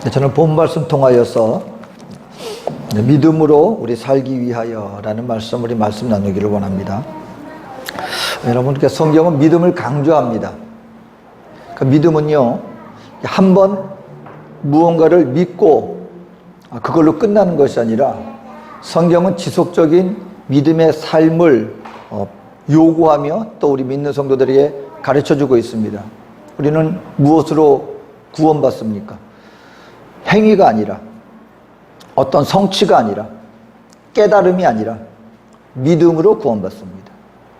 저는 본 말씀 통하여서 믿음으로 우리 살기 위하여 라는 말씀, 말씀 나누기를 원합니다. 여러분께 성경은 믿음을 강조합니다. 그 믿음은요, 한번 무언가를 믿고 그걸로 끝나는 것이 아니라 성경은 지속적인 믿음의 삶을 요구하며 또 우리 믿는 성도들에게 가르쳐주고 있습니다. 우리는 무엇으로 구원받습니까? 행위가 아니라, 어떤 성취가 아니라, 깨달음이 아니라 믿음으로 구원받습니다.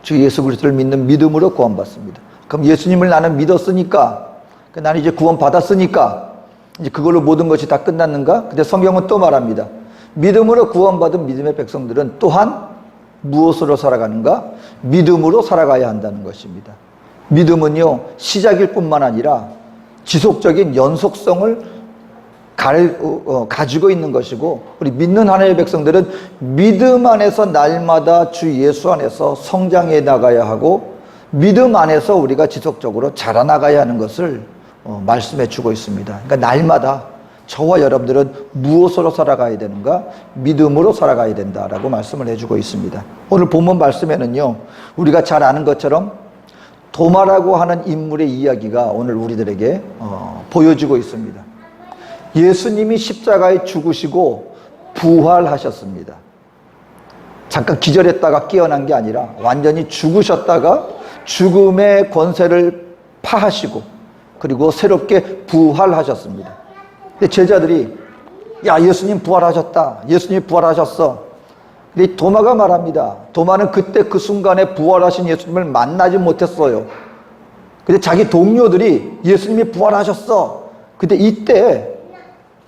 주 예수 그리스도를 믿는 믿음으로 구원받습니다. 그럼 예수님을 나는 믿었으니까, 나는 이제 구원받았으니까 이제 그걸로 모든 것이 다 끝났는가? 근데 성경은 또 말합니다. 믿음으로 구원받은 믿음의 백성들은 또한 무엇으로 살아가는가? 믿음으로 살아가야 한다는 것입니다. 믿음은요, 시작일 뿐만 아니라 지속적인 연속성을 가지고 있는 것이고, 우리 믿는 하나님의 백성들은 믿음 안에서 날마다 주 예수 안에서 성장해 나가야 하고, 믿음 안에서 우리가 지속적으로 자라나가야 하는 것을 말씀해 주고 있습니다. 그러니까 날마다 저와 여러분들은 무엇으로 살아가야 되는가? 믿음으로 살아가야 된다라고 말씀을 해주고 있습니다. 오늘 본문 말씀에는요, 우리가 잘 아는 것처럼 도마라고 하는 인물의 이야기가 오늘 우리들에게 보여지고 있습니다. 예수님이 십자가에 죽으시고 부활하셨습니다. 잠깐 기절했다가 깨어난 게 아니라 완전히 죽으셨다가 죽음의 권세를 파하시고 그리고 새롭게 부활하셨습니다. 근데 제자들이 야, 예수님 부활하셨다. 예수님 부활하셨어. 근데 도마가 말합니다. 도마는 그때 그 순간에 부활하신 예수님을 만나지 못했어요. 근데 자기 동료들이 예수님이 부활하셨어. 근데 이때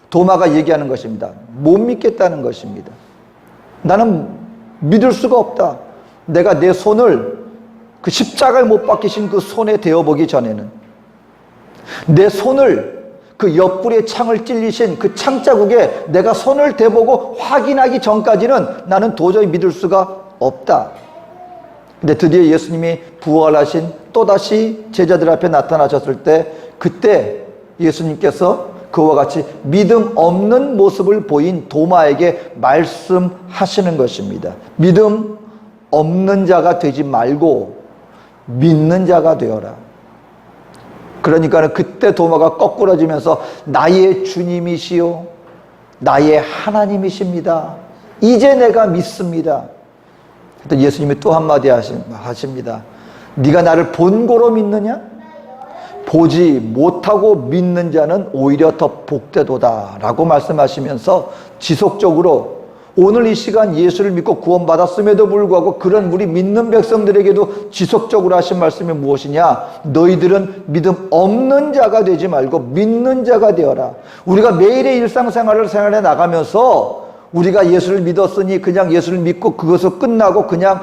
도마가 얘기하는 것입니다. 못 믿겠다는 것입니다. 나는 믿을 수가 없다. 내가 내 손을 그 십자가에 못 박히신 그 손에 대어보기 전에는, 내 손을 그 옆구리에 창을 찔리신 그 창자국에 내가 손을 대보고 확인하기 전까지는 나는 도저히 믿을 수가 없다. 근데 드디어 예수님이 부활하신 또다시 제자들 앞에 나타나셨을 때, 그때 예수님께서 그와 같이 믿음 없는 모습을 보인 도마에게 말씀하시는 것입니다. 믿음 없는 자가 되지 말고 믿는 자가 되어라. 그러니까 그때 도마가 거꾸러지면서 나의 주님이시요 나의 하나님이십니다. 이제 내가 믿습니다. 그때 예수님이 또 한마디 하십니다. 네가 나를 본고로 믿느냐? 보지 못하고 믿는 자는 오히려 더 복되도다 라고 말씀하시면서 지속적으로 오늘 이 시간 예수를 믿고 구원받았음에도 불구하고 그런 우리 믿는 백성들에게도 지속적으로 하신 말씀이 무엇이냐? 너희들은 믿음 없는 자가 되지 말고 믿는 자가 되어라. 우리가 매일의 일상생활을 생활해 나가면서 우리가 예수를 믿었으니 그냥 예수를 믿고 그것을 끝나고 그냥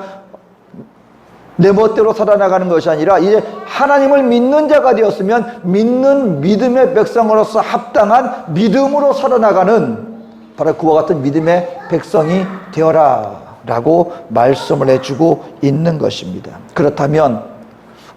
내 멋대로 살아나가는 것이 아니라 이제 하나님을 믿는 자가 되었으면 믿는 믿음의 백성으로서 합당한 믿음으로 살아나가는 바로 그와 같은 믿음의 백성이 되어라 라고 말씀을 해주고 있는 것입니다. 그렇다면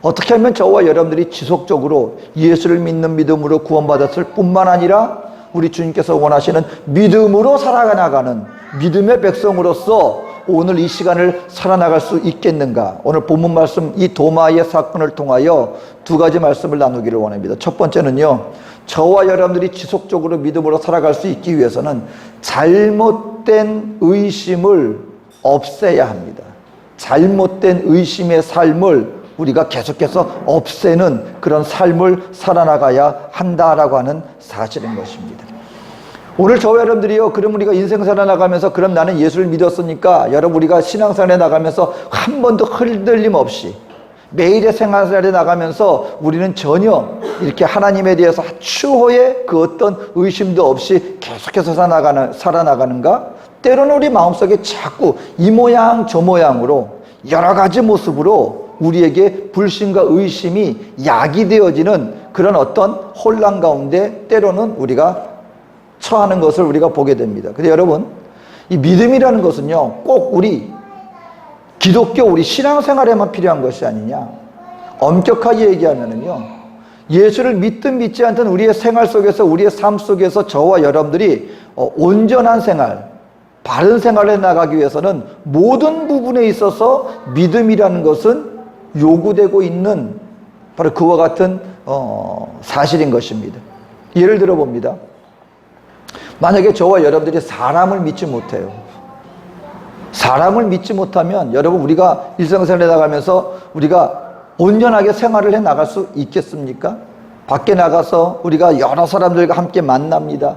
어떻게 하면 저와 여러분들이 지속적으로 예수를 믿는 믿음으로 구원받았을 뿐만 아니라 우리 주님께서 원하시는 믿음으로 살아나가는 믿음의 백성으로서 오늘 이 시간을 살아나갈 수 있겠는가? 오늘 본문 말씀 이 도마의 사건을 통하여 두 가지 말씀을 나누기를 원합니다. 첫 번째는요, 저와 여러분들이 지속적으로 믿음으로 살아갈 수 있기 위해서는 잘못된 의심을 없애야 합니다. 잘못된 의심의 삶을 우리가 계속해서 없애는 그런 삶을 살아나가야 한다라고 하는 사실인 것입니다. 오늘 저와 여러분들이요, 그럼 우리가 인생 살아나가면서 그럼 나는 예수를 믿었으니까 여러분 우리가 신앙생활에 나가면서 한 번도 흔들림 없이 매일의 생활에 나가면서 우리는 전혀 이렇게 하나님에 대해서 추호의 그 어떤 의심도 없이 계속해서 살아나가는가? 때로는 우리 마음속에 자꾸 이 모양 저 모양으로 여러 가지 모습으로 우리에게 불신과 의심이 야기되어지는 그런 어떤 혼란 가운데 때로는 우리가 처하는 것을 우리가 보게 됩니다. 근데 여러분, 이 믿음이라는 것은요, 꼭 우리 기독교 우리 신앙생활에만 필요한 것이 아니냐. 엄격하게 얘기하면은요, 예수를 믿든 믿지 않든 우리의 생활 속에서, 우리의 삶 속에서 저와 여러분들이 온전한 생활, 바른 생활에 나가기 위해서는 모든 부분에 있어서 믿음이라는 것은 요구되고 있는 바로 그와 같은 사실인 것입니다. 예를 들어 봅니다. 만약에 저와 여러분들이 사람을 믿지 못해요. 사람을 믿지 못하면 여러분, 우리가 일상생활에 나가면서 우리가 온전하게 생활을 해 나갈 수 있겠습니까? 밖에 나가서 우리가 여러 사람들과 함께 만납니다.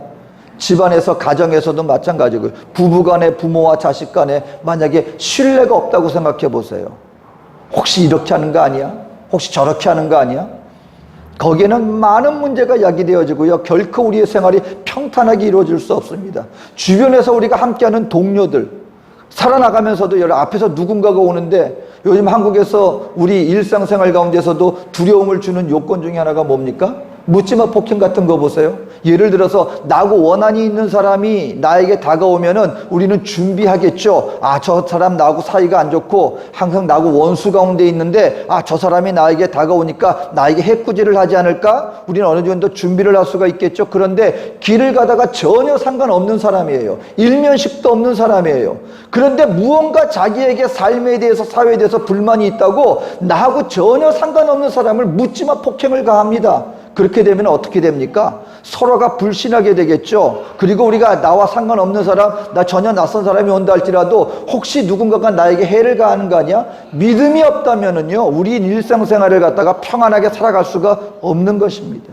집안에서, 가정에서도 마찬가지고요. 부부간에, 부모와 자식 간에 만약에 신뢰가 없다고 생각해 보세요. 혹시 이렇게 하는 거 아니야? 혹시 저렇게 하는 거 아니야? 거기에는 많은 문제가 야기되어지고요. 결코 우리의 생활이 평탄하게 이루어질 수 없습니다. 주변에서 우리가 함께하는 동료들, 살아나가면서도 여러 앞에서 누군가가 오는데, 요즘 한국에서 우리 일상생활 가운데서도 두려움을 주는 요건 중에 하나가 뭡니까? 묻지마 폭행 같은 거 보세요. 예를 들어서 나하고 원한이 있는 사람이 나에게 다가오면은 우리는 준비하겠죠. 아, 저 사람 나하고 사이가 안 좋고 항상 나하고 원수 가운데 있는데, 아, 저 사람이 나에게 다가오니까 나에게 해코지를 하지 않을까? 우리는 어느 정도 준비를 할 수가 있겠죠. 그런데 길을 가다가 전혀 상관없는 사람이에요. 일면식도 없는 사람이에요. 그런데 무언가 자기에게 삶에 대해서, 사회에 대해서 불만이 있다고 나하고 전혀 상관없는 사람을 묻지마 폭행을 가합니다. 그렇게 되면 어떻게 됩니까? 서로가 불신하게 되겠죠. 그리고 우리가 나와 상관없는 사람, 나 전혀 낯선 사람이 온다 할지라도 혹시 누군가가 나에게 해를 가하는 거 아니야? 믿음이 없다면은요, 우리 일상생활을 갖다가 평안하게 살아갈 수가 없는 것입니다.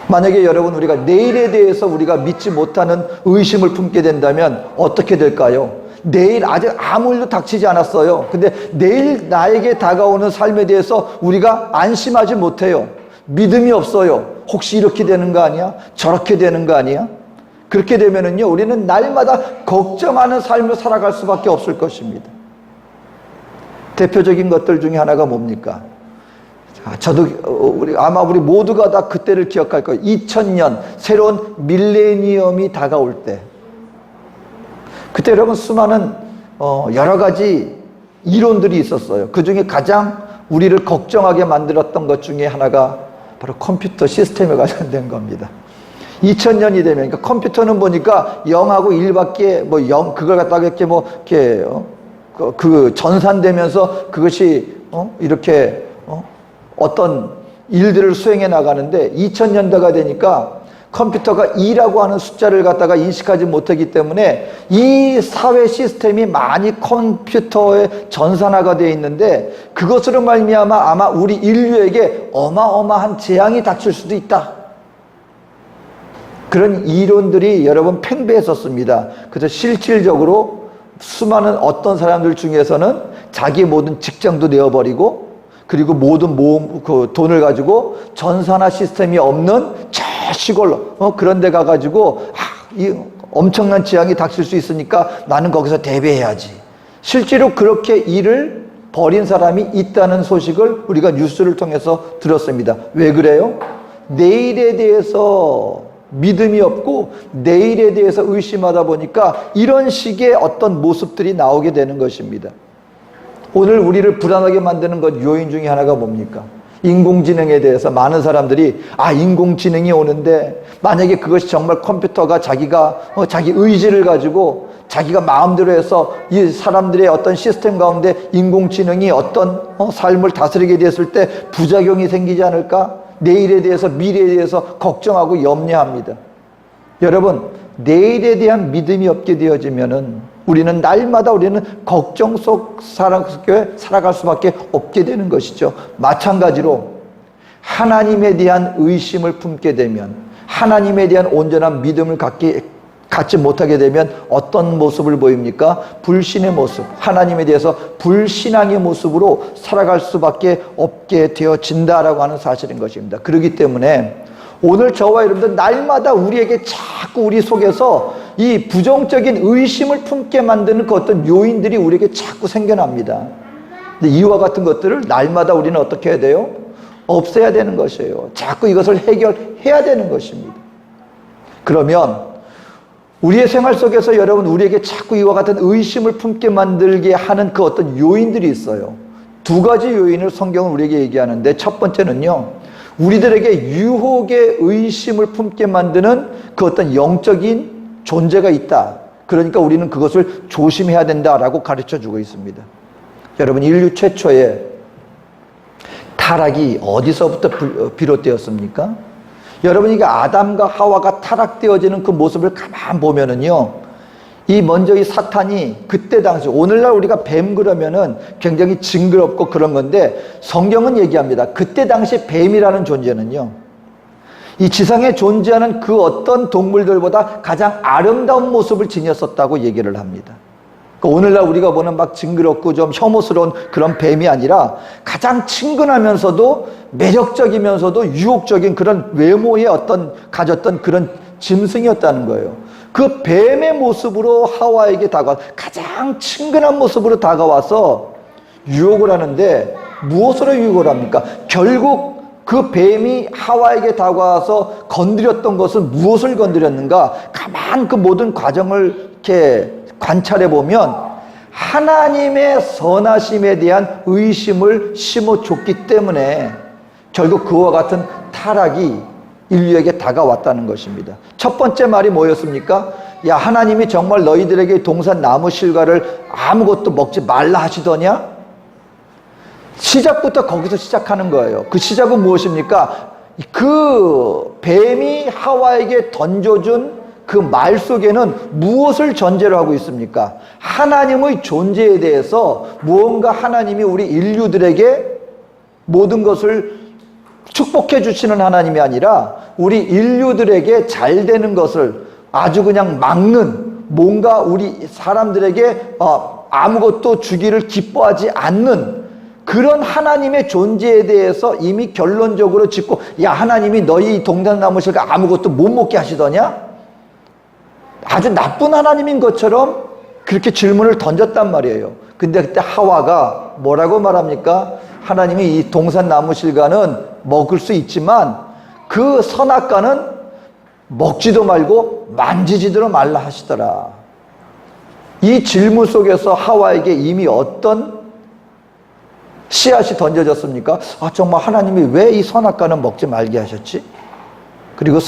만약에 여러분, 우리가 내일에 대해서 우리가 믿지 못하는 의심을 품게 된다면 어떻게 될까요? 내일 아직 아무 일도 닥치지 않았어요. 근데 내일 나에게 다가오는 삶에 대해서 우리가 안심하지 못해요. 믿음이 없어요. 혹시 이렇게 되는 거 아니야? 저렇게 되는 거 아니야? 그렇게 되면은요, 우리는 날마다 걱정하는 삶을 살아갈 수밖에 없을 것입니다. 대표적인 것들 중에 하나가 뭡니까? 저도 아마 우리 모두가 다 그때를 기억할 거예요. 2000년 새로운 밀레니엄이 다가올 때, 그때 여러분 수많은 여러 가지 이론들이 있었어요. 그 중에 가장 우리를 걱정하게 만들었던 것 중에 하나가 바로 컴퓨터 시스템에 관련된 겁니다. 2000년이 되면, 그러니까 컴퓨터는 보니까 0하고 1밖에 그걸 갖다가 이렇게 그 전산되면서 그것이 이렇게 어떤 일들을 수행해 나가는데, 2000년대가 되니까 컴퓨터가 2라고 하는 숫자를 갖다가 인식하지 못하기 때문에 이 사회 시스템이 많이 컴퓨터에 전산화가 되어 있는데, 그것으로 말미암아 아마 우리 인류에게 어마어마한 재앙이 닥칠 수도 있다. 그런 이론들이 여러분 팽배했었습니다. 그래서 실질적으로 수많은 어떤 사람들 중에서는 자기 모든 직장도 내어버리고, 그리고 모든 돈을 가지고 전산화 시스템이 없는 저 시골로 그런 데 가가지고 이 엄청난 재앙이 닥칠 수 있으니까 나는 거기서 대비해야지. 실제로 그렇게 일을 벌인 사람이 있다는 소식을 우리가 뉴스를 통해서 들었습니다. 왜 그래요? 내일에 대해서 믿음이 없고 내일에 대해서 의심하다 보니까 이런 식의 어떤 모습들이 나오게 되는 것입니다. 오늘 우리를 불안하게 만드는 것 요인 중에 하나가 뭡니까? 인공지능에 대해서 많은 사람들이 인공지능이 오는데 만약에 그것이 정말 컴퓨터가 자기가 자기 의지를 가지고 자기가 마음대로 해서 이 사람들의 어떤 시스템 가운데 인공지능이 어떤 삶을 다스리게 됐을 때 부작용이 생기지 않을까? 내일에 대해서, 미래에 대해서 걱정하고 염려합니다. 여러분, 내일에 대한 믿음이 없게 되어지면은 우리는 날마다 걱정 속 살아갈 수밖에 없게 되는 것이죠. 마찬가지로 하나님에 대한 의심을 품게 되면, 하나님에 대한 온전한 믿음을 갖지 못하게 되면 어떤 모습을 보입니까? 불신의 모습, 하나님에 대해서 불신앙의 모습으로 살아갈 수밖에 없게 되어진다라고 하는 사실인 것입니다. 그렇기 때문에 오늘 저와 여러분들 날마다 우리에게 자꾸 우리 속에서 이 부정적인 의심을 품게 만드는 그 어떤 요인들이 우리에게 자꾸 생겨납니다. 근데 이와 같은 것들을 날마다 우리는 어떻게 해야 돼요? 없애야 되는 것이에요. 자꾸 이것을 해결해야 되는 것입니다. 그러면 우리의 생활 속에서 여러분, 우리에게 자꾸 이와 같은 의심을 품게 만들게 하는 그 어떤 요인들이 있어요. 두 가지 요인을 성경은 우리에게 얘기하는데, 첫 번째는요, 우리들에게 유혹의 의심을 품게 만드는 그 어떤 영적인 존재가 있다. 그러니까 우리는 그것을 조심해야 된다라고 가르쳐주고 있습니다. 여러분, 인류 최초의 타락이 어디서부터 비롯되었습니까? 여러분, 이게 아담과 하와가 타락되어지는 그 모습을 가만 보면은요, 먼저 이 사탄이 그때 당시, 오늘날 우리가 뱀 그러면은 굉장히 징그럽고 그런 건데, 성경은 얘기합니다. 그때 당시 뱀이라는 존재는요, 이 지상에 존재하는 그 어떤 동물들보다 가장 아름다운 모습을 지녔었다고 얘기를 합니다. 오늘날 우리가 보는 막 징그럽고 좀 혐오스러운 그런 뱀이 아니라 가장 친근하면서도 매력적이면서도 유혹적인 그런 외모의 가졌던 그런 짐승이었다는 거예요. 그 뱀의 모습으로 하와에게 가장 친근한 모습으로 다가와서 유혹을 하는데, 무엇으로 유혹을 합니까? 결국 그 뱀이 하와에게 다가와서 건드렸던 것은 무엇을 건드렸는가? 가만 그 모든 과정을 이렇게 관찰해 보면 하나님의 선하심에 대한 의심을 심어줬기 때문에 결국 그와 같은 타락이 인류에게 다가왔다는 것입니다. 첫 번째 말이 뭐였습니까? 야, 하나님이 정말 너희들에게 동산 나무 실과를 아무것도 먹지 말라 하시더냐? 시작부터 거기서 시작하는 거예요. 그 시작은 무엇입니까? 그 뱀이 하와에게 던져준 그 말 속에는 무엇을 전제로 하고 있습니까? 하나님의 존재에 대해서 무언가 하나님이 우리 인류들에게 모든 것을 축복해 주시는 하나님이 아니라 우리 인류들에게 잘 되는 것을 아주 그냥 막는, 뭔가 우리 사람들에게 아무것도 주기를 기뻐하지 않는 그런 하나님의 존재에 대해서 이미 결론적으로 짓고, 야, 하나님이 너희 동산나무 실과 아무것도 못 먹게 하시더냐? 아주 나쁜 하나님인 것처럼 그렇게 질문을 던졌단 말이에요. 근데 그때 하와가 뭐라고 말합니까? 하나님이 이 동산나무 실과는 먹을 수 있지만 그 선악과는 먹지도 말고 만지지도 말라 하시더라. 이 질문 속에서 하와에게 이미 어떤 씨앗이 던져졌습니까? 아, 정말 하나님이 왜 이 선악과는 먹지 말게 하셨지? 그리고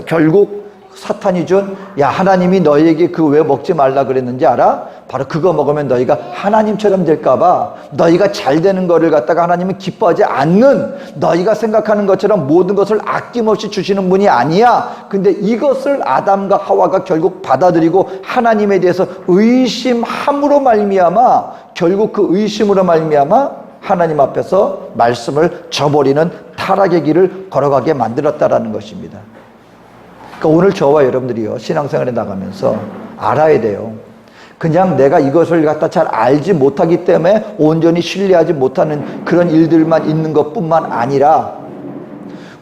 결국 사탄이 준, 야, 하나님이 너희에게 그 왜 먹지 말라 그랬는지 알아? 바로 그거 먹으면 너희가 하나님처럼 될까봐, 너희가 잘 되는 거를 갖다가 하나님은 기뻐하지 않는, 너희가 생각하는 것처럼 모든 것을 아낌없이 주시는 분이 아니야. 근데 이것을 아담과 하와가 결국 받아들이고 하나님에 대해서 의심함으로 말미암아, 결국 그 의심으로 말미암아 하나님 앞에서 말씀을 저버리는 타락의 길을 걸어가게 만들었다라는 것입니다. 그러니까 오늘 저와 여러분들이요, 신앙생활에 나가면서 알아야 돼요. 그냥 내가 이것을 갖다 잘 알지 못하기 때문에 온전히 신뢰하지 못하는 그런 일들만 있는 것뿐만 아니라,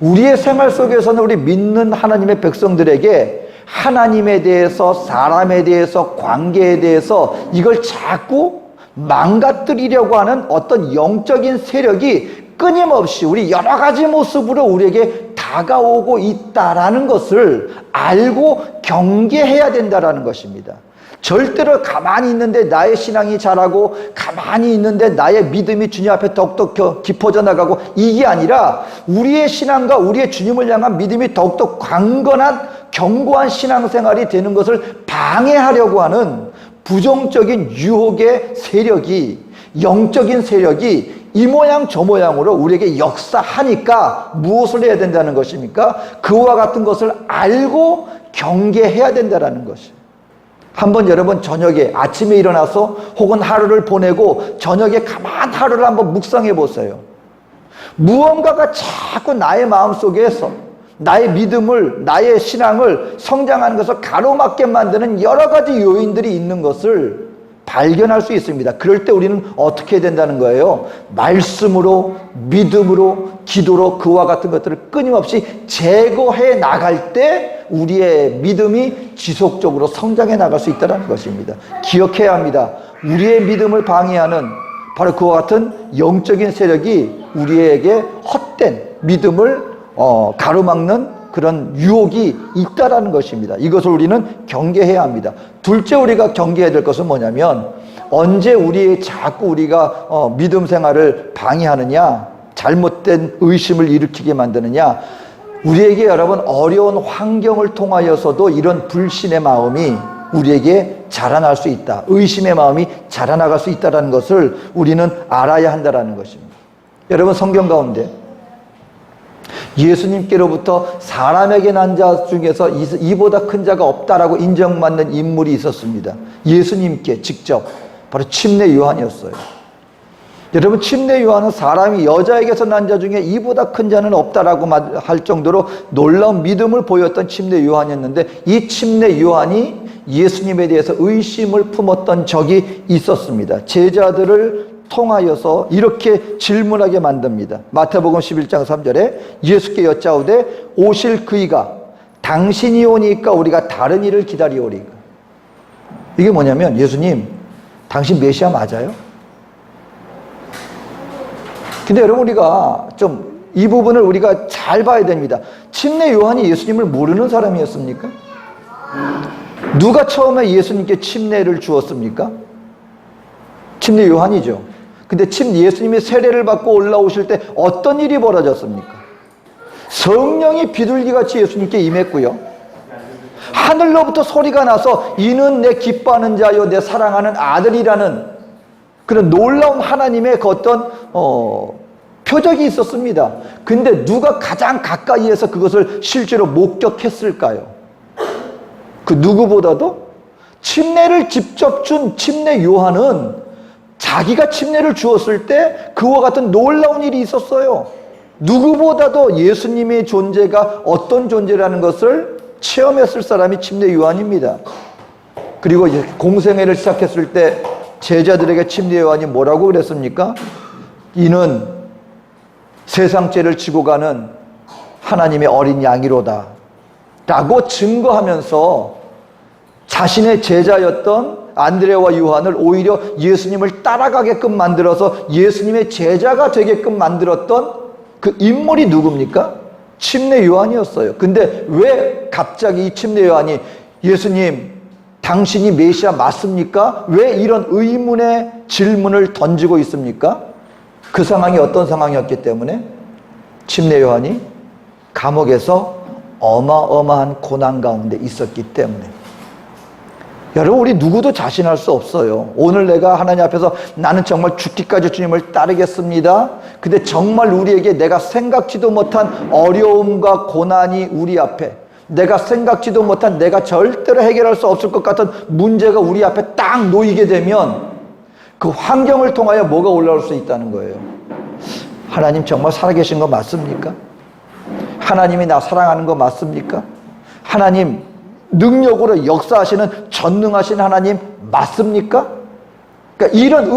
우리의 생활 속에서는 우리 믿는 하나님의 백성들에게 하나님에 대해서, 사람에 대해서, 관계에 대해서 이걸 자꾸 망가뜨리려고 하는 어떤 영적인 세력이 끊임없이 우리 여러 가지 모습으로 우리에게 다가오고 있다라는 것을 알고 경계해야 된다라는 것입니다. 절대로 가만히 있는데 나의 신앙이 자라고, 가만히 있는데 나의 믿음이 주님 앞에 더욱더 깊어져 나가고, 이게 아니라 우리의 신앙과 우리의 주님을 향한 믿음이 더욱더 강건한 견고한 신앙생활이 되는 것을 방해하려고 하는 부정적인 유혹의 세력이, 영적인 세력이 이 모양 저 모양으로 우리에게 역사하니까 무엇을 해야 된다는 것입니까? 그와 같은 것을 알고 경계해야 된다는 것이에요. 한번 여러분 저녁에, 아침에 일어나서 혹은 하루를 보내고 저녁에 가만 하루를 한번 묵상해 보세요. 무언가가 자꾸 나의 마음속에서 나의 믿음을, 나의 신앙을 성장하는 것을 가로막게 만드는 여러 가지 요인들이 있는 것을 발견할 수 있습니다. 그럴 때 우리는 어떻게 해야 된다는 거예요? 말씀으로, 믿음으로, 기도로 그와 같은 것들을 끊임없이 제거해 나갈 때 우리의 믿음이 지속적으로 성장해 나갈 수 있다는 것입니다. 기억해야 합니다. 우리의 믿음을 방해하는 바로 그와 같은 영적인 세력이 우리에게 헛된 믿음을 가로막는 그런 유혹이 있다라는 것입니다. 이것을 우리는 경계해야 합니다. 둘째, 우리가 경계해야 될 것은 뭐냐면, 언제 자꾸 우리가 믿음 생활을 방해하느냐? 잘못된 의심을 일으키게 만드느냐? 우리에게 여러분 어려운 환경을 통하여서도 이런 불신의 마음이 우리에게 자라날 수 있다. 의심의 마음이 자라나갈 수 있다는 것을 우리는 알아야 한다는 것입니다. 여러분, 성경 가운데 예수님께로부터 사람에게 난 자 중에서 이보다 큰 자가 없다라고 인정받는 인물이 있었습니다. 예수님께 직접, 바로 침례 요한이었어요. 여러분, 침례 요한은 사람이 여자에게서 난 자 중에 이보다 큰 자는 없다라고 할 정도로 놀라운 믿음을 보였던 침례 요한이었는데, 이 침례 요한이 예수님에 대해서 의심을 품었던 적이 있었습니다. 제자들을 통하여서 이렇게 질문하게 만듭니다. 마태복음 11장 3절에 예수께 여짜오되 오실 그이가 당신이 오니까 우리가 다른 일을 기다리오리까. 이게 뭐냐면, 예수님, 당신 메시아 맞아요? 근데 여러분, 우리가 좀 이 부분을 우리가 잘 봐야 됩니다. 침례 요한이 예수님을 모르는 사람이었습니까? 누가 처음에 예수님께 침례를 주었습니까? 침례 요한이죠. 근데 예수님이 세례를 받고 올라오실 때 어떤 일이 벌어졌습니까? 성령이 비둘기같이 예수님께 임했고요. 하늘로부터 소리가 나서 이는 내 기뻐하는 자요 내 사랑하는 아들이라는 그런 놀라운 하나님의 그 어떤 표적이 있었습니다. 근데 누가 가장 가까이에서 그것을 실제로 목격했을까요? 그 누구보다도 침례를 직접 준 침례 요한은 자기가 침례를 주었을 때 그와 같은 놀라운 일이 있었어요. 누구보다도 예수님의 존재가 어떤 존재라는 것을 체험했을 사람이 침례 요한입니다. 그리고 이제 공생애를 시작했을 때 제자들에게 침례 요한이 뭐라고 그랬습니까? 이는 세상 죄를 지고 가는 하나님의 어린 양이로다 라고 증거하면서 자신의 제자였던 안드레와 요한을 오히려 예수님을 따라가게끔 만들어서 예수님의 제자가 되게끔 만들었던 그 인물이 누굽니까? 침례 요한이었어요. 근데 왜 갑자기 이 침례 요한이 예수님, 당신이 메시아 맞습니까? 왜 이런 의문의 질문을 던지고 있습니까? 그 상황이 어떤 상황이었기 때문에? 침례 요한이 감옥에서 어마어마한 고난 가운데 있었기 때문에. 여러분, 우리 누구도 자신할 수 없어요. 오늘 내가 하나님 앞에서 나는 정말 죽기까지 주님을 따르겠습니다. 근데 정말 우리에게 내가 생각지도 못한 어려움과 고난이 우리 앞에, 내가 생각지도 못한 내가 절대로 해결할 수 없을 것 같은 문제가 우리 앞에 딱 놓이게 되면 그 환경을 통하여 뭐가 올라올 수 있다는 거예요. 하나님 정말 살아계신 거 맞습니까? 하나님이 나 사랑하는 거 맞습니까? 하나님 능력으로 역사하시는 전능하신 하나님 맞습니까? 그러니까 이런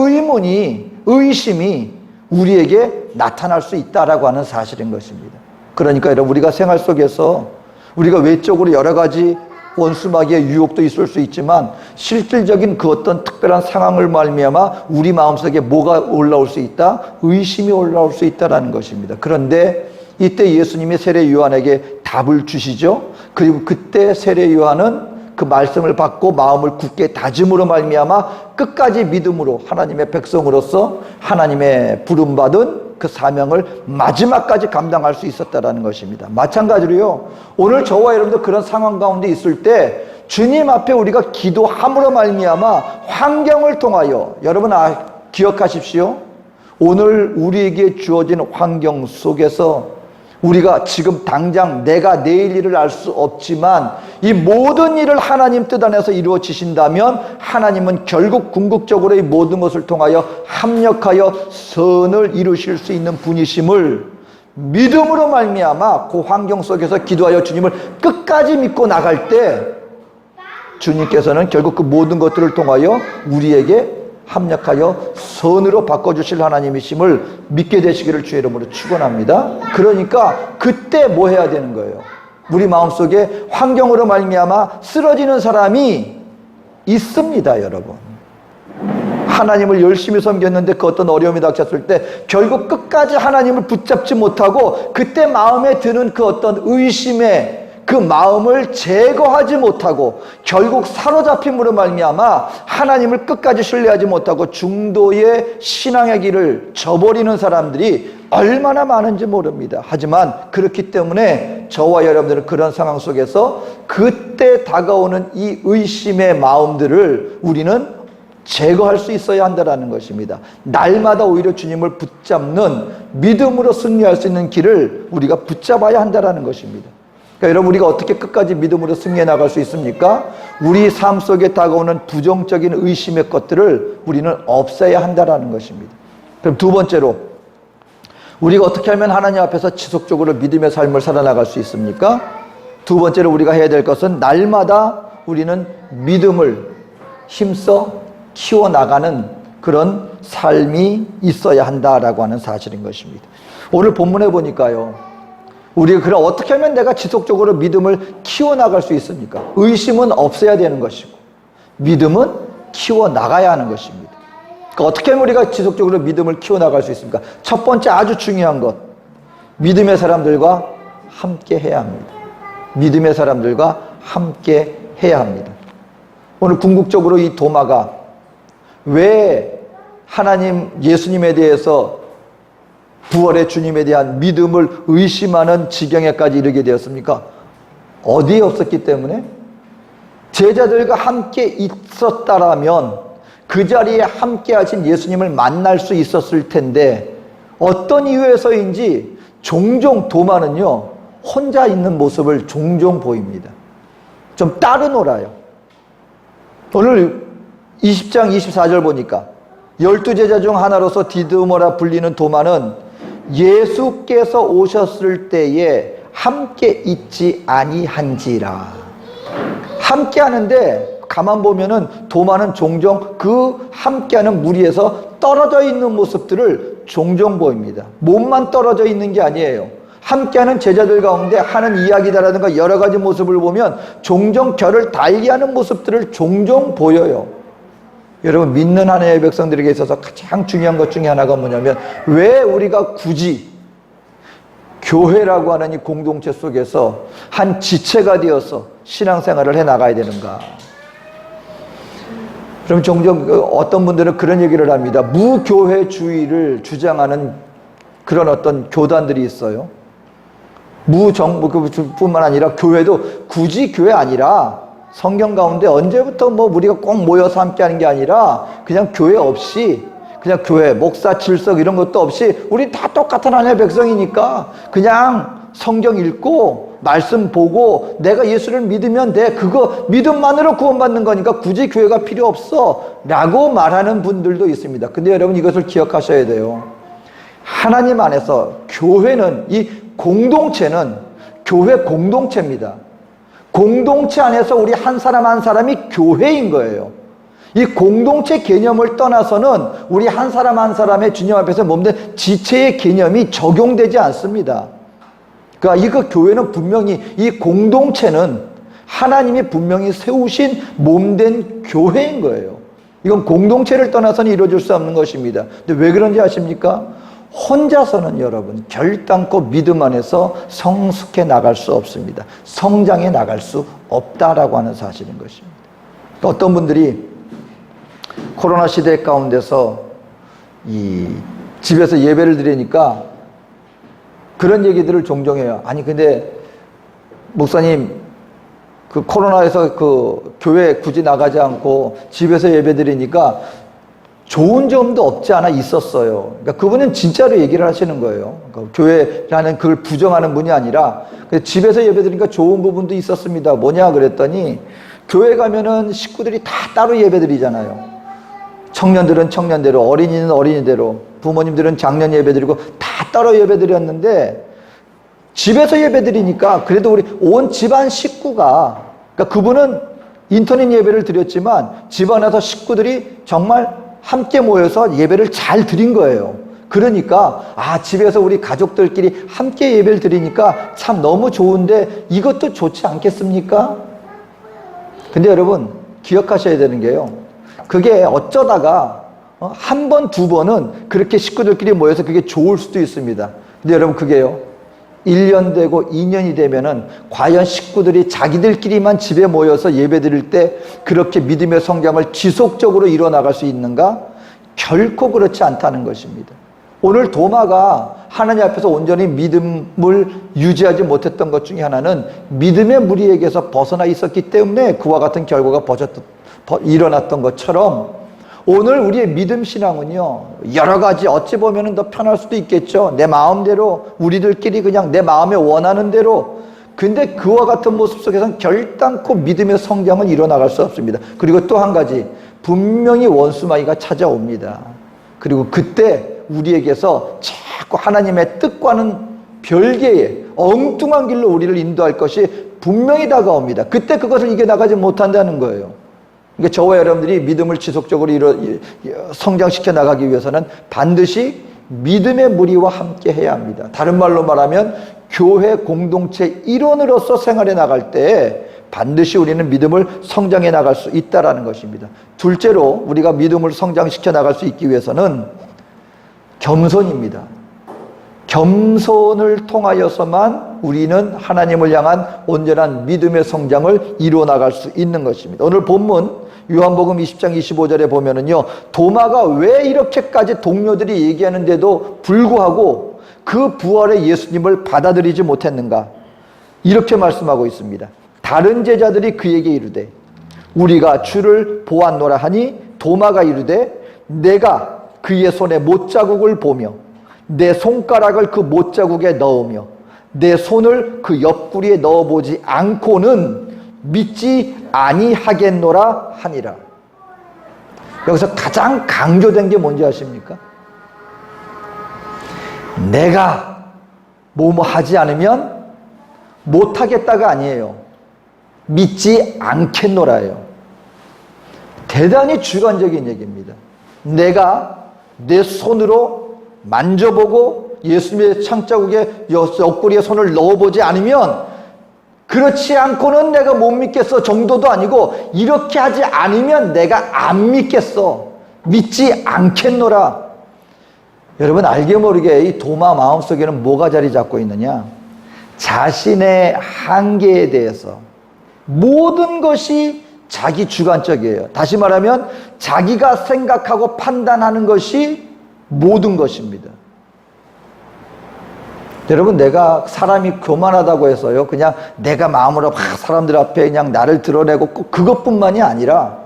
의심이 우리에게 나타날 수 있다라고 하는 사실인 것입니다. 그러니까 여러분, 우리가 생활 속에서 우리가 외적으로 여러 가지 원수마귀의 유혹도 있을 수 있지만 실질적인 그 어떤 특별한 상황을 말미암아 우리 마음속에 뭐가 올라올 수 있다? 의심이 올라올 수 있다라는 것입니다. 그런데 이때 예수님이 세례 요한에게 답을 주시죠. 그리고 그때 세례 요한은 그 말씀을 받고 마음을 굳게 다짐으로 말미암아 끝까지 믿음으로 하나님의 백성으로서 하나님의 부름받은 그 사명을 마지막까지 감당할 수 있었다는 것입니다. 마찬가지로요, 오늘 저와 여러분도 그런 상황 가운데 있을 때 주님 앞에 우리가 기도함으로 말미암아 환경을 통하여, 여러분 기억하십시오. 오늘 우리에게 주어진 환경 속에서 우리가 지금 당장 내가 내일 일을 알 수 없지만 이 모든 일을 하나님 뜻 안에서 이루어지신다면 하나님은 결국 궁극적으로 이 모든 것을 통하여 합력하여 선을 이루실 수 있는 분이심을 믿음으로 말미암아 그 환경 속에서 기도하여 주님을 끝까지 믿고 나갈 때 주님께서는 결국 그 모든 것들을 통하여 우리에게 합력하여 선으로 바꿔주실 하나님이심을 믿게 되시기를 주의 이름으로 축원합니다. 그러니까 그때 뭐 해야 되는 거예요? 우리 마음속에 환경으로 말미암아 쓰러지는 사람이 있습니다, 여러분. 하나님을 열심히 섬겼는데 그 어떤 어려움이 닥쳤을 때 결국 끝까지 하나님을 붙잡지 못하고 그때 마음에 드는 그 어떤 의심의 그 마음을 제거하지 못하고 결국 사로잡힘으로 말미암아 하나님을 끝까지 신뢰하지 못하고 중도의 신앙의 길을 저버리는 사람들이 얼마나 많은지 모릅니다. 하지만 그렇기 때문에 저와 여러분들은 그런 상황 속에서 그때 다가오는 이 의심의 마음들을 우리는 제거할 수 있어야 한다는 것입니다. 날마다 오히려 주님을 붙잡는 믿음으로 승리할 수 있는 길을 우리가 붙잡아야 한다는 것입니다. 그러니까 여러분, 우리가 어떻게 끝까지 믿음으로 승리해 나갈 수 있습니까? 우리 삶 속에 다가오는 부정적인 의심의 것들을 우리는 없애야 한다는 것입니다. 그럼 두 번째로, 우리가 어떻게 하면 하나님 앞에서 지속적으로 믿음의 삶을 살아나갈 수 있습니까? 두 번째로 우리가 해야 될 것은 날마다 우리는 믿음을 힘써 키워나가는 그런 삶이 있어야 한다라고 하는 사실인 것입니다. 오늘 본문에 보니까요, 우리가 그럼 어떻게 하면 내가 지속적으로 믿음을 키워나갈 수 있습니까? 의심은 없어야 되는 것이고 믿음은 키워나가야 하는 것입니다. 그러니까 어떻게 하면 우리가 지속적으로 믿음을 키워나갈 수 있습니까? 첫 번째 아주 중요한 것, 믿음의 사람들과 함께 해야 합니다. 믿음의 사람들과 함께 해야 합니다. 오늘 궁극적으로 이 도마가 왜 하나님 예수님에 대해서 부활의 주님에 대한 믿음을 의심하는 지경에까지 이르게 되었습니까? 어디에 없었기 때문에? 제자들과 함께 있었다라면 그 자리에 함께 하신 예수님을 만날 수 있었을 텐데 어떤 이유에서인지 종종 도마는요 혼자 있는 모습을 종종 보입니다. 좀 따르노라요. 오늘 20장 24절 보니까 12제자 중 하나로서 디드모라 불리는 도마는 예수께서 오셨을 때에 함께 있지 아니한지라. 함께 하는데 가만 보면은 도마는 종종 그 함께하는 무리에서 떨어져 있는 모습들을 종종 보입니다. 몸만 떨어져 있는 게 아니에요. 함께하는 제자들 가운데 하는 이야기다라든가 여러 가지 모습을 보면 종종 결을 달리하는 모습들을 종종 보여요. 여러분, 믿는 하나님의 백성들에게 있어서 가장 중요한 것 중에 하나가 뭐냐면 왜 우리가 굳이 교회라고 하는 이 공동체 속에서 한 지체가 되어서 신앙생활을 해나가야 되는가? 그럼 종종 어떤 분들은 그런 얘기를 합니다. 무교회주의를 주장하는 그런 어떤 교단들이 있어요. 무정부뿐만 아니라 교회도 굳이 교회 아니라 성경 가운데 언제부터 우리가 꼭 모여서 함께 하는 게 아니라 그냥 교회 없이 그냥 교회, 목사, 질석 이런 것도 없이 우리 다 똑같은 하나님의 백성이니까 그냥 성경 읽고 말씀 보고 내가 예수를 믿으면 돼. 그거 믿음만으로 구원받는 거니까 굳이 교회가 필요 없어 라고 말하는 분들도 있습니다. 근데 여러분 이것을 기억하셔야 돼요. 하나님 안에서 교회는 이 공동체는 교회 공동체입니다. 공동체 안에서 우리 한 사람 한 사람이 교회인 거예요. 이 공동체 개념을 떠나서는 우리 한 사람 한 사람의 주님 앞에서 몸된 지체의 개념이 적용되지 않습니다. 그러니까 이거 교회는 분명히 이 공동체는 하나님이 분명히 세우신 몸된 교회인 거예요. 이건 공동체를 떠나서는 이루어질 수 없는 것입니다. 근데 왜 그런지 아십니까? 혼자서는 여러분 결단코 믿음 안에서 성숙해 나갈 수 없습니다. 성장해 나갈 수 없다라고 하는 사실인 것입니다. 어떤 분들이 코로나 시대 가운데서 이 집에서 예배를 드리니까 그런 얘기들을 종종 해요. 아니 근데 목사님 그 코로나에서 그 교회 굳이 나가지 않고 집에서 예배 드리니까 좋은 점도 없지 않아 있었어요. 그러니까 그분은 진짜로 얘기를 하시는 거예요. 그러니까 교회라는 그걸 부정하는 분이 아니라 집에서 예배드리니까 좋은 부분도 있었습니다. 뭐냐 그랬더니 교회 가면은 식구들이 다 따로 예배드리잖아요. 청년들은 청년대로, 어린이는 어린이대로, 부모님들은 장년 예배드리고 다 따로 예배드렸는데 집에서 예배드리니까 그래도 우리 온 집안 식구가, 그러니까 그분은 인터넷 예배를 드렸지만 집안에서 식구들이 정말 함께 모여서 예배를 잘 드린 거예요. 그러니까 집에서 우리 가족들끼리 함께 예배를 드리니까 참 너무 좋은데 이것도 좋지 않겠습니까? 근데 여러분 기억하셔야 되는 게요, 그게 어쩌다가 한 번, 두 번은 그렇게 식구들끼리 모여서 그게 좋을 수도 있습니다. 근데 여러분 그게요 1년 되고 2년이 되면은 과연 식구들이 자기들끼리만 집에 모여서 예배 드릴 때 그렇게 믿음의 성장을 지속적으로 이뤄나갈 수 있는가? 결코 그렇지 않다는 것입니다. 오늘 도마가 하나님 앞에서 온전히 믿음을 유지하지 못했던 것 중에 하나는 믿음의 무리에게서 벗어나 있었기 때문에 그와 같은 결과가 일어났던 것처럼 오늘 우리의 믿음 신앙은요, 여러 가지 어찌 보면 더 편할 수도 있겠죠. 내 마음대로 우리들끼리 그냥 내 마음에 원하는 대로. 근데 그와 같은 모습 속에서는 결단코 믿음의 성장은 일어나갈 수 없습니다. 그리고 또 한 가지, 분명히 원수마귀가 찾아옵니다. 그리고 그때 우리에게서 자꾸 하나님의 뜻과는 별개의 엉뚱한 길로 우리를 인도할 것이 분명히 다가옵니다. 그때 그것을 이겨나가지 못한다는 거예요. 그러니까 저와 여러분들이 믿음을 지속적으로 성장시켜 나가기 위해서는 반드시 믿음의 무리와 함께 해야 합니다. 다른 말로 말하면 교회 공동체 일원으로서 생활해 나갈 때 반드시 우리는 믿음을 성장해 나갈 수 있다는 것입니다. 둘째로 우리가 믿음을 성장시켜 나갈 수 있기 위해서는 겸손입니다. 겸손을 통하여서만 우리는 하나님을 향한 온전한 믿음의 성장을 이루어 나갈 수 있는 것입니다. 오늘 본문 요한복음 20장 25절에 보면은요, 도마가 왜 이렇게까지 동료들이 얘기하는데도 불구하고 그 부활의 예수님을 받아들이지 못했는가? 이렇게 말씀하고 있습니다. 다른 제자들이 그에게 이르되 우리가 주를 보았노라 하니 도마가 이르되 내가 그의 손에 못자국을 보며 내 손가락을 그 못자국에 넣으며 내 손을 그 옆구리에 넣어보지 않고는 믿지 아니하겠노라 하니라. 여기서 가장 강조된 게 뭔지 아십니까? 내가 뭐뭐 하지 않으면 못하겠다가 아니에요. 믿지 않겠노라예요. 대단히 주관적인 얘기입니다. 내가 내 손으로 만져보고 예수님의 창자국에 옆구리에 손을 넣어보지 않으면 그렇지 않고는 내가 못 믿겠어 정도도 아니고 이렇게 하지 않으면 내가 안 믿겠어. 믿지 않겠노라. 여러분 알게 모르게 이 도마 마음속에는 뭐가 자리 잡고 있느냐? 자신의 한계에 대해서 모든 것이 자기 주관적이에요. 다시 말하면 자기가 생각하고 판단하는 것이 모든 것입니다. 여러분 내가 사람이 교만하다고 해서요 그냥 내가 마음으로 막 사람들 앞에 그냥 나를 드러내고 꼭 그것뿐만이 아니라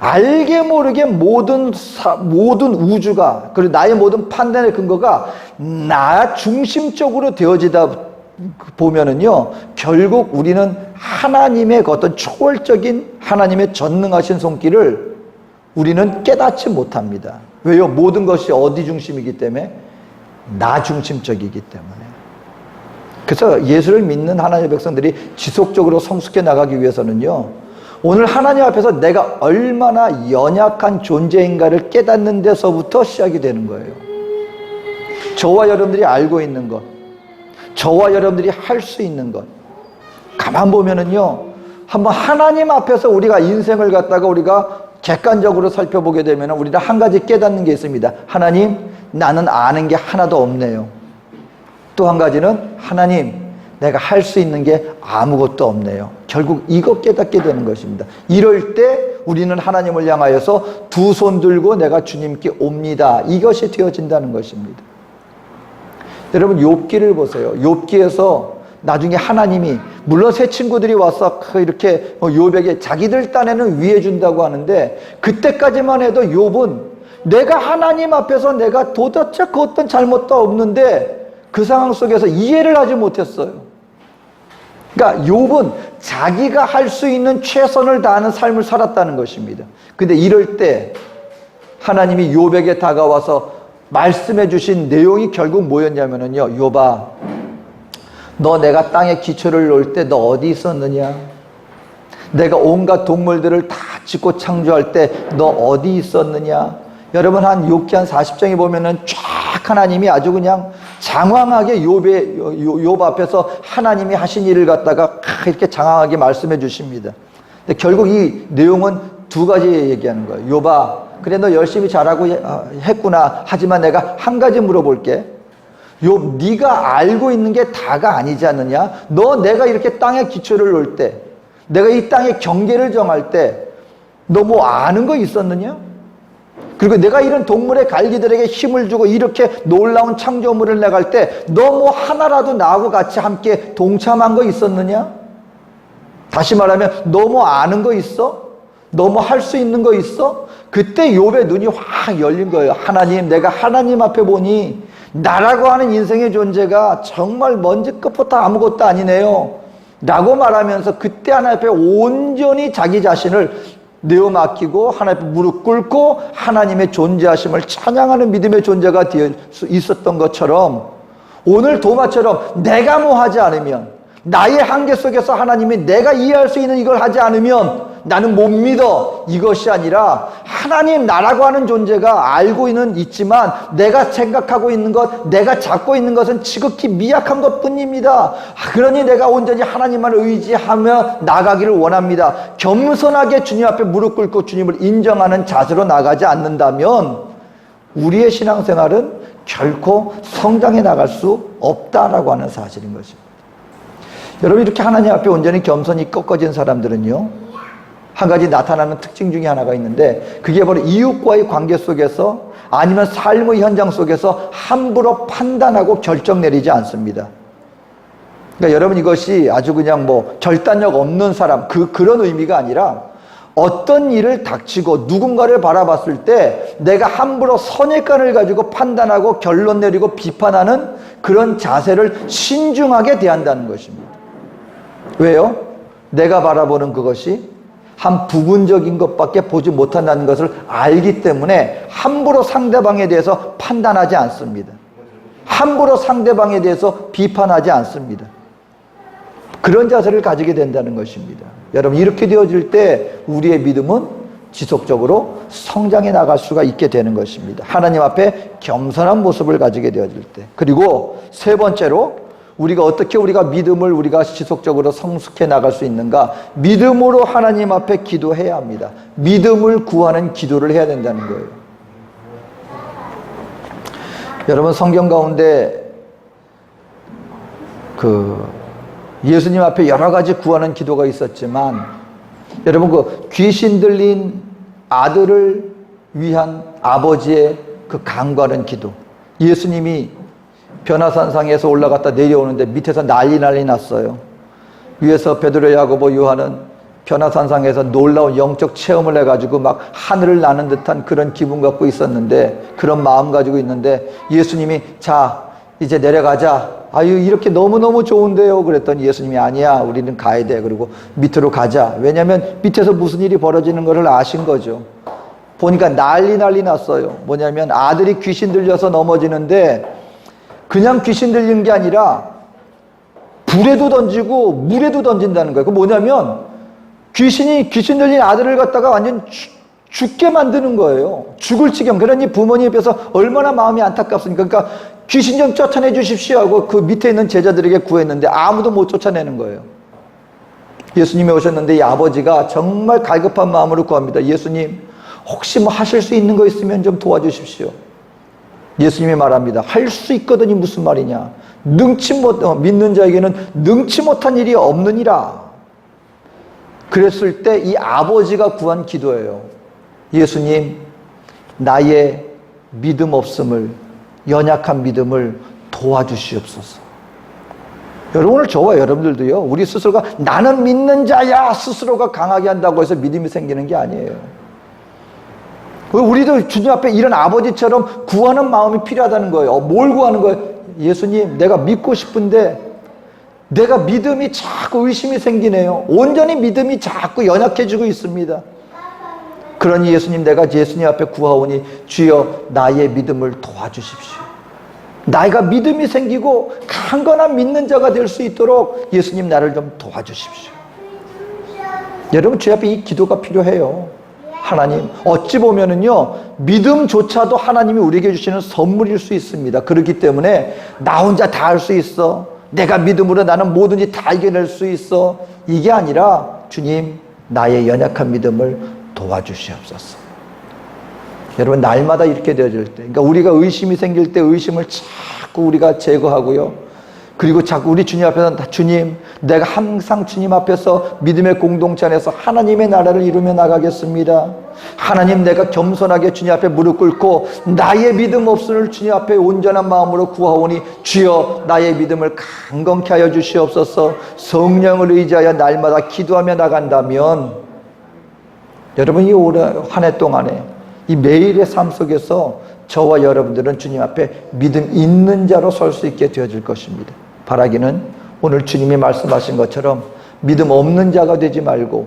알게 모르게 모든 우주가 그리고 나의 모든 판단의 근거가 나 중심적으로 되어지다 보면은요 결국 우리는 하나님의 그 어떤 초월적인 하나님의 전능하신 손길을 우리는 깨닫지 못합니다. 왜요? 모든 것이 어디 중심이기 때문에? 나 중심적이기 때문에. 그래서 예수를 믿는 하나님의 백성들이 지속적으로 성숙해 나가기 위해서는요 오늘 하나님 앞에서 내가 얼마나 연약한 존재인가를 깨닫는 데서부터 시작이 되는 거예요. 저와 여러분들이 알고 있는 것, 저와 여러분들이 할 수 있는 것, 가만 보면은요 한번 하나님 앞에서 우리가 인생을 갖다가 우리가 객관적으로 살펴보게 되면 우리는 한 가지 깨닫는 게 있습니다. 하나님, 나는 아는 게 하나도 없네요. 또 한 가지는 하나님, 내가 할 수 있는 게 아무것도 없네요. 결국 이거 깨닫게 되는 것입니다. 이럴 때 우리는 하나님을 향하여서 두 손 들고 내가 주님께 옵니다. 이것이 되어진다는 것입니다. 여러분 욥기를 보세요. 욥기에서 나중에 하나님이 물론 새 친구들이 와서 이렇게 욥에게 자기들 딴에는 위해 준다고 하는데 그때까지만 해도 욥은 내가 하나님 앞에서 내가 도대체 그 어떤 잘못도 없는데 그 상황 속에서 이해를 하지 못했어요. 그러니까 욥은 자기가 할 수 있는 최선을 다하는 삶을 살았다는 것입니다. 근데 이럴 때 하나님이 욥에게 다가와서 말씀해 주신 내용이 결국 뭐였냐면요 욥아 너 내가 땅에 기초를 놓을 때 너 어디 있었느냐? 내가 온갖 동물들을 다 짓고 창조할 때 너 어디 있었느냐? 여러분 한 욥기 한 40장에 보면은 쫙 하나님이 아주 그냥 장황하게 욥 앞에서 하나님이 하신 일을 갖다가 이렇게 장황하게 말씀해 주십니다. 근데 결국 이 내용은 두 가지 얘기하는 거예요. 욥아, 그래 너 열심히 잘하고 했구나. 하지만 내가 한 가지 물어볼게. 욥, 네가 알고 있는 게 다가 아니지 않느냐? 너 내가 이렇게 땅에 기초를 놓을 때, 내가 이 땅의 경계를 정할 때 너 뭐 아는 거 있었느냐? 그리고 내가 이런 동물의 갈기들에게 힘을 주고 이렇게 놀라운 창조물을 내갈 때 너 뭐 하나라도 나하고 같이 함께 동참한 거 있었느냐? 다시 말하면 너 뭐 아는 거 있어? 너 뭐 할 수 있는 거 있어? 그때 욥의 눈이 확 열린 거예요. 하나님, 내가 하나님 앞에 보니 나라고 하는 인생의 존재가 정말 먼지 끝부터 아무것도 아니네요 라고 말하면서 그때 하나님 앞에 온전히 자기 자신을 내어 맡기고 하나님 앞에 무릎 꿇고 하나님의 존재하심을 찬양하는 믿음의 존재가 되어 있었던 것처럼, 오늘 도마처럼 내가 뭐 하지 않으면, 나의 한계 속에서 하나님이 내가 이해할 수 있는 이걸 하지 않으면 나는 못 믿어, 이것이 아니라 하나님, 나라고 하는 존재가 알고 있지만 내가 생각하고 있는 것, 내가 잡고 있는 것은 지극히 미약한 것뿐입니다. 그러니 내가 온전히 하나님만 의지하며 나가기를 원합니다. 겸손하게 주님 앞에 무릎 꿇고 주님을 인정하는 자세로 나가지 않는다면 우리의 신앙생활은 결코 성장해 나갈 수 없다라고 하는 사실인 것입니다. 여러분, 이렇게 하나님 앞에 온전히 겸손히 꺾어진 사람들은요, 한 가지 나타나는 특징 중에 하나가 있는데, 그게 바로 이웃과의 관계 속에서 아니면 삶의 현장 속에서 함부로 판단하고 결정 내리지 않습니다. 그러니까 여러분, 이것이 아주 그냥 뭐 결단력 없는 사람, 그런 의미가 아니라 어떤 일을 닥치고 누군가를 바라봤을 때 내가 함부로 선입관을 가지고 판단하고 결론 내리고 비판하는 그런 자세를 신중하게 대한다는 것입니다. 왜요? 내가 바라보는 그것이 한 부분적인 것밖에 보지 못한다는 것을 알기 때문에 함부로 상대방에 대해서 판단하지 않습니다. 함부로 상대방에 대해서 비판하지 않습니다. 그런 자세를 가지게 된다는 것입니다. 여러분, 이렇게 되어질 때 우리의 믿음은 지속적으로 성장해 나갈 수가 있게 되는 것입니다. 하나님 앞에 겸손한 모습을 가지게 되어질 때. 그리고 세 번째로, 어떻게 우리가 믿음을 우리가 지속적으로 성숙해 나갈 수 있는가? 믿음으로 하나님 앞에 기도해야 합니다. 믿음을 구하는 기도를 해야 된다는 거예요. 여러분, 성경 가운데 예수님 앞에 여러 가지 구하는 기도가 있었지만, 여러분, 귀신 들린 아들을 위한 아버지의 간과하는 기도, 예수님이 변화산상에서 올라갔다 내려오는데 밑에서 난리 났어요. 위에서 베드로, 야고보, 요한은 변화산상에서 놀라운 영적 체험을 해가지고 막 하늘을 나는 듯한 그런 기분 갖고 있었는데, 그런 마음 가지고 있는데, 예수님이 자 이제 내려가자, 아유 이렇게 너무너무 좋은데요 그랬더니 예수님이 아니야, 우리는 가야 돼. 그리고 밑으로 가자. 왜냐하면 밑에서 무슨 일이 벌어지는 것을 아신 거죠. 보니까 난리 났어요. 뭐냐면 아들이 귀신 들려서 넘어지는데 그냥 귀신 들리는 게 아니라 불에도 던지고 물에도 던진다는 거예요. 그 뭐냐면 귀신 들린 아들을 갖다가 완전 죽게 만드는 거예요. 죽을 지경. 그러니 부모님 옆에서 얼마나 마음이 안타깝습니까? 그러니까 귀신 좀 쫓아내 주십시오 하고 그 밑에 있는 제자들에게 구했는데 아무도 못 쫓아내는 거예요. 예수님이 오셨는데 이 아버지가 정말 갈급한 마음으로 구합니다. 예수님, 혹시 뭐 하실 수 있는 거 있으면 좀 도와주십시오. 예수님이 말합니다. 할 수 있거든이 무슨 말이냐? 믿는 자에게는 능치 못한 일이 없느니라. 그랬을 때 이 아버지가 구한 기도예요. 예수님, 나의 믿음 없음을, 연약한 믿음을 도와주시옵소서. 여러분, 오늘 저와 여러분들도요, 우리 스스로가 나는 믿는 자야 스스로가 강하게 한다고 해서 믿음이 생기는 게 아니에요. 우리도 주님 앞에 이런 아버지처럼 구하는 마음이 필요하다는 거예요. 뭘 구하는 거예요? 예수님, 내가 믿고 싶은데 내가 믿음이 자꾸 의심이 생기네요. 온전히 믿음이 자꾸 연약해지고 있습니다. 그러니 예수님, 내가 예수님 앞에 구하오니 주여 나의 믿음을 도와주십시오. 나이가 믿음이 생기고 강건한 믿는 자가 될 수 있도록 예수님 나를 좀 도와주십시오. 여러분, 주 앞에 이 기도가 필요해요. 하나님, 어찌 보면은요, 믿음조차도 하나님이 우리에게 주시는 선물일 수 있습니다. 그렇기 때문에 나 혼자 다 할 수 있어, 내가 믿음으로 나는 뭐든지 다 이겨낼 수 있어, 이게 아니라 주님, 나의 연약한 믿음을 도와주시옵소서. 여러분, 날마다 이렇게 되어질 때, 그러니까 우리가 의심이 생길 때 의심을 자꾸 우리가 제거하고요. 그리고 자꾸 우리 주님 앞에서, 주님, 내가 항상 주님 앞에서 믿음의 공동체 안에서 하나님의 나라를 이루며 나가겠습니다. 하나님, 내가 겸손하게 주님 앞에 무릎 꿇고 나의 믿음 없음을 주님 앞에 온전한 마음으로 구하오니 주여 나의 믿음을 강건케 하여 주시옵소서. 성령을 의지하여 날마다 기도하며 나간다면, 여러분, 이 올 한 해 동안에 이 매일의 삶 속에서 저와 여러분들은 주님 앞에 믿음 있는 자로 설 수 있게 되어질 것입니다. 바라기는 오늘 주님이 말씀하신 것처럼 믿음 없는 자가 되지 말고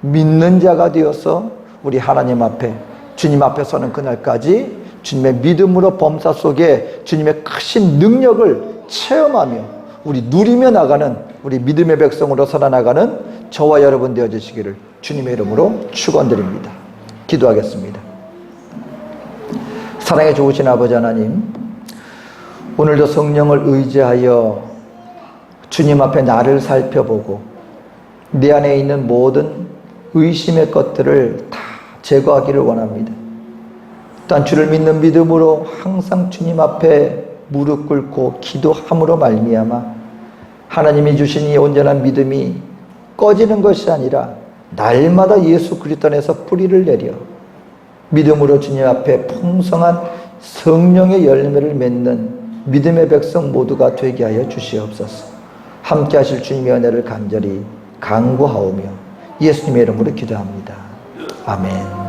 믿는 자가 되어서 우리 하나님 앞에, 주님 앞에 서는 그날까지 주님의 믿음으로 범사 속에 주님의 크신 능력을 체험하며 우리 누리며 나가는 우리 믿음의 백성으로 살아나가는 저와 여러분 되어주시기를 주님의 이름으로 축원드립니다. 기도하겠습니다. 사랑에 좋으신 아버지 하나님, 오늘도 성령을 의지하여 주님 앞에 나를 살펴보고 내 안에 있는 모든 의심의 것들을 다 제거하기를 원합니다. 또한 주를 믿는 믿음으로 항상 주님 앞에 무릎 꿇고 기도함으로 말미암아 하나님이 주신 이 온전한 믿음이 꺼지는 것이 아니라 날마다 예수 그리스도 안에서 뿌리를 내려 믿음으로 주님 앞에 풍성한 성령의 열매를 맺는 믿음의 백성 모두가 되게 하여 주시옵소서. 함께 하실 주님의 은혜를 간절히 간구하오며 예수님의 이름으로 기도합니다. 아멘.